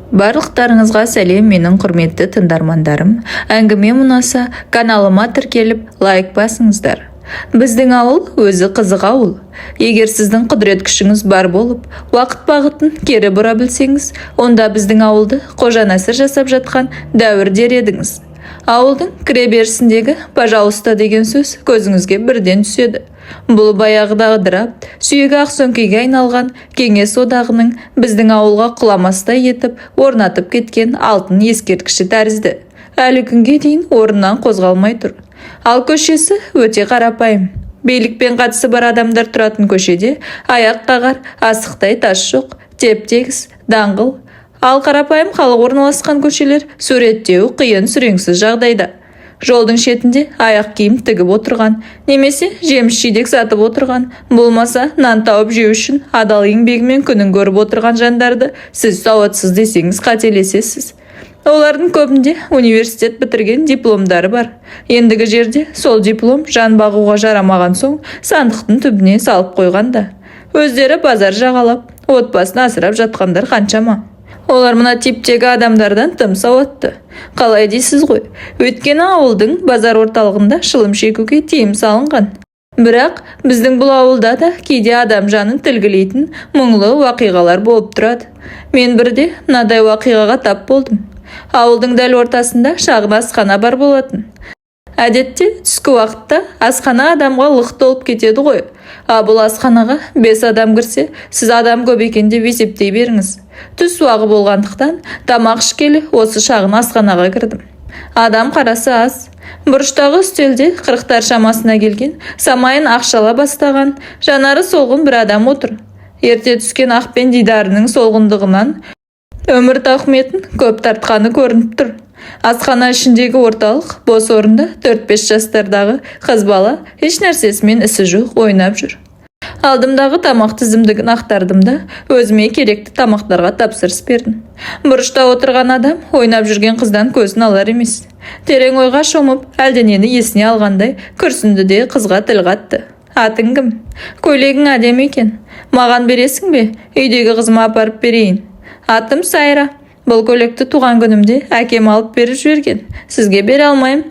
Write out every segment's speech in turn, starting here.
Барлықтарыңызға сәлем, менің құрметті тыңдармандарым. Әңгіме ұнаса, каналыма тіркеліп, лайк басыңыздар. Біздің ауыл өзі қызық ауыл. Егер сіздің құдірет күшіңіз бар болып, уақыт бағытын кері бұра білсеңіз, онда біздің ауылды Қожа Нәсір жасап жатқан дәуір дер едіңіз. Ауылдың кіреберісіндегі «пожалуйста» деген сөз көзіңізге бірден түседі. Бұл баяғыдағы дырап, сүйегі ақ сөңкеге айналған Кеңес одағының біздің ауылға құламастай етіп орнатып кеткен алтын ескерткіші тәрізді. Әлі күнге дейін орнынан қозғалмай тұр. Ал көшесі өте қарапайым. Билікпен қатысы бар адамдар тұратын көшеде аяқ қағар асықтай тас жоқ, теп-тегіс, даңғыл. Ал қарапайым халық орналасқан көшелер суреттеу қиын сүреңсіз жағдайда. Жолдың шетінде аяқ киім тігіп отырған, немесе жеміс-жидек сатып отырған, болмаса нан тауып жеу үшін адал еңбегімен күнін көріп отырған жандарды сіз сауатсыз десеңіз қателесесіз. Олардың көбінде университет бітірген дипломдары бар. Ендігі жерде сол диплом жан бағуға жарамаған соң сандықтың түбіне салып қойғанда. Өздері базар жағалап, отбасын асырап жатқандар қаншама. Олар мына типтегі адамдардан тым сауатты. Қалай дейсіз ғой? Өйткені ауылдың базар орталығында шылым шегуге тыйым салынған. Бірақ біздің бұл ауылда да кейде адам жанын тілгілейтін мұңлы уақиғалар болып тұрады. Мен бірде мынадай уақиғаға тап болдым. Ауылдың дәл ортасында шағын асхана бар болатын. Әдетте түскі уақытта асхана адамға лық толып кетеді ғой. Бұл асханаға 5 адам кірсе, сіз адам көп екен деп есептей беріңіз. Түс уағы болғандықтан тамақ ішкелі осы шағын асханаға кірдім. Адам қарасы аз. Бұрыштағы үстелде 40-тар шамасына келген, самайын ақшала бастаған, жанары солғын бір адам отыр. Ерте түскен ақпен дидарының солғындығынан өмір тауқыметін көп тартқаны көрініп тұр. Асхана ішіндегі орталық бос орында 4-5 жастардағы қыз бала еш нәрсесімен ісі жоқ ойнап жүр. Алдымдағы тамақ тізімдігін ақтардым да өзіме керекті тамақтарға тапсырыс бердім. Бұрышта отырған адам ойнап жүрген қыздан көзін алар емес. Терең ойға шомып, әлденені есіне алғандай күрсінді де қызға тіл қатты. Атың кім? Көйлегің әдемі екен. Маған бересің бе? Үйдегі қызыма апарып берейін. Атым Сайра. Бұл көйлекті туған күнімде әкем алып беріп жіберген. Сізге бере алмайым.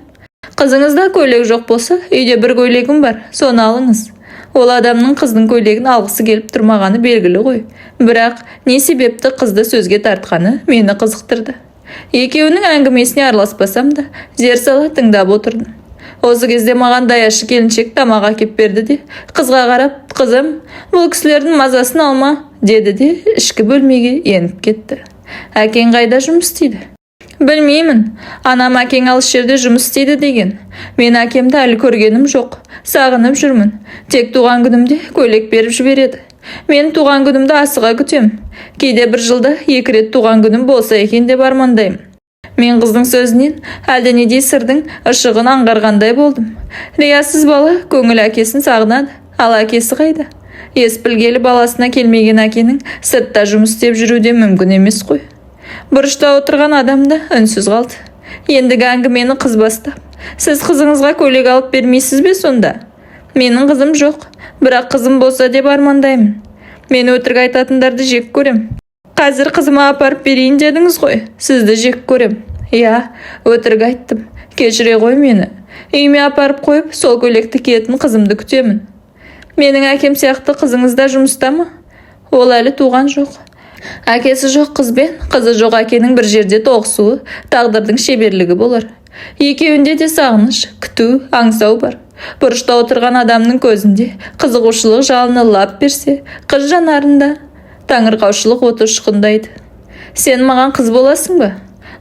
Қызыңызда көйлек жоқ болса, үйде бір көйлегім бар, соны алыңыз. Ол адамның қыздың көйлегін алғысы келіп тұрмағаны белгілі ғой. Бірақ не себепті қызды сөзге тартқаны мені қызықтырды. Екеуінің әңгімесіне араласпасам да, зер сала тыңдап отырдым. Осы кезде маған даяшы келіншек тамақ әкеп берді де, қызға қарап, «Қызым, бұл кісілердің мазасын алма», деді де ішкі бөлмеге еніп кетті. Әкең қайда жұмыс істейді? Білмеймін. Анам әкең алыс жерде жұмыс істейді деген. Мен әкемді әлі көргенім жоқ. Сағынып жүрмін. Тек туған күнімде көйлек беріп жібереді. Мен туған күнімді асыға күтем. Кейде бір жылда 2 рет туған күнім болса екен деп армандаймын. Мен қыздың сөзінен әлденедей сырдың ышығын аңғарғандай болдым. Риясыз бала көңіл әкесін сағынады. Ал әкесі қайда? Ес білгелі баласына келмеген әкенің сыртта жұмыс істеп жүруде мүмкін емес қой. Бұрышта отырған адам да үнсіз қалды. Ендігі әңгімені қыз бастап. Сіз қызыңызға көйлек алып бермейсіз бе сонда? Менің қызым жоқ, бірақ қызым болса деп армандаймын. Мен өтірік айтатындарды жек көрем. Қазір қызыма апарып берейін дедіңіз ғой, сізді жек көрем. Иә, өтірік айттым. Кешіре ғой мені. Үйіме апарып қойып, сол көйлекті киетін қызымды күтемін. Менің әкем сияқты қызыңыз да жұмыста ма? Ол әлі туған жоқ. Әкесі жоқ қызбен, қызы жоқ әкенің бір жерде тоғысуы тағдырдың шеберлігі болар. Екеуінде де сағыныш, күту, аңсау бар. Бұрышта отырған адамның көзінде қызығушылық жалыны лап берсе, қыз жанарында таңырқаушылық оты ұшқындайды. Сен маған қыз боласың ба?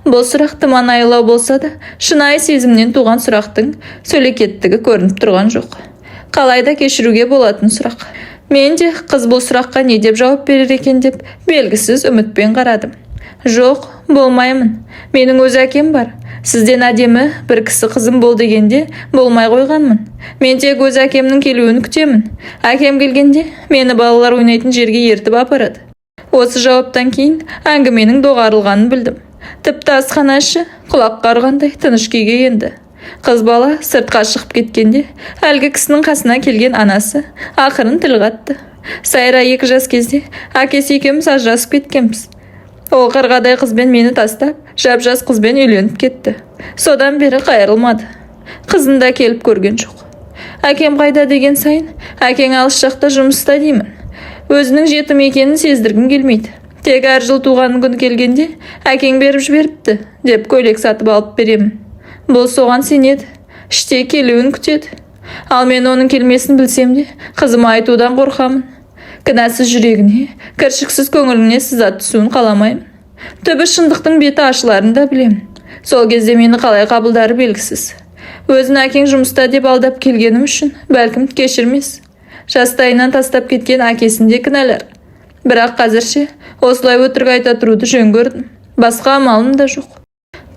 Бұл сұрақ тым анайылау болса да, шынайы сезімнен туған сұрақтың сөлекеттігі көрініп тұрған жоқ. Қалайда кешіруге болатын сұрақ. Мен де қыз бұл сұраққа не деп жауап берер екен деп белгісіз үмітпен қарадым. Жоқ, болмаймын. Менің өз әкем бар. Сізден әдемі бір кісі қызым бол дегенде болмай қойғанмын. Мен тек өз әкемнің келуін күтемін. Әкем келгенде мені балалар ойнайтын жерге ертіп апарады. Осы жауаптан кейін әңгіменің доғарылғанын білдім. Тіпті асхана іші құлаққа ұрғандай тыныш күйге енді. Қыз бала сыртқа шығып кеткенде, әлгі кісінің қасына келген анасы ақырын тіл қатты. Сайра 2 жас кезде әкесі екеуміз ажырасып кеткенбіз. Ол қарғадай қызбен мені тастап, жап-жас қызбен үйленіп кетті. Содан бері қайырылмады. Қызын да келіп көрген жоқ. Әкем қайда деген сайын, әкең алыс жақта жұмыста деймін. Өзінің жетім екенін сездіргім келмейді. Тек әр жыл туған күн келгенде әкең беріп жіберіпті деп көйлек сатып алып беремін. Бұл соған сенеді, іште келуін күтеді. Ал мен оның келмесін білсем де, қызыма айтудан қорқамын. Кінәсіз жүрегіне, кіршіксіз көңіліне сызат түсуін қаламаймын. Түбі шындықтың беті ашыларын да білемін. Сол кезде мені қалай қабылдары белгісіз. Өзін әкең жұмыста деп алдап келгенім үшін бәлкім кешірмес. Жастайынан тастап кеткен әкесінде кінәлар. Бірақ қазірше осылай өтірік айта тұруды жөн көрдім. Басқа амалым да жоқ.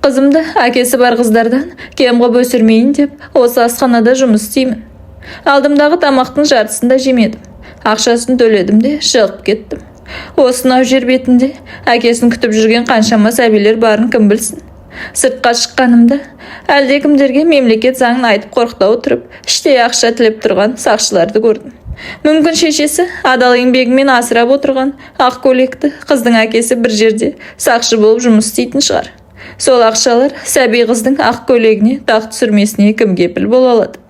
Қызымды әкесі бар қыздардан кем қылып өсірмейін деп осы асханада жұмыс істеймін. Алдымдағы тамақтың жартысын да жемедім. Ақшасын төледім де шығып кеттім. Осынау жер бетінде әкесін күтіп жүрген қаншама сәбилер барын кім білсін. Сыртқа шыққанымда әлдекімдерге мемлекет заңын айтып қорқыта отырып, іштей ақша тілеп тұрған сақшыларды көрдім. Мүмкін шешесі адал еңбегімен асырап отырған ақ көйлекті қыздың әкесі бір жерде сақшы болып жұмыс істейтін шығар. Сол ақшалар сәби қыздың ақ көйлегіне дақ түсірмесіне кім кепіл бола алады?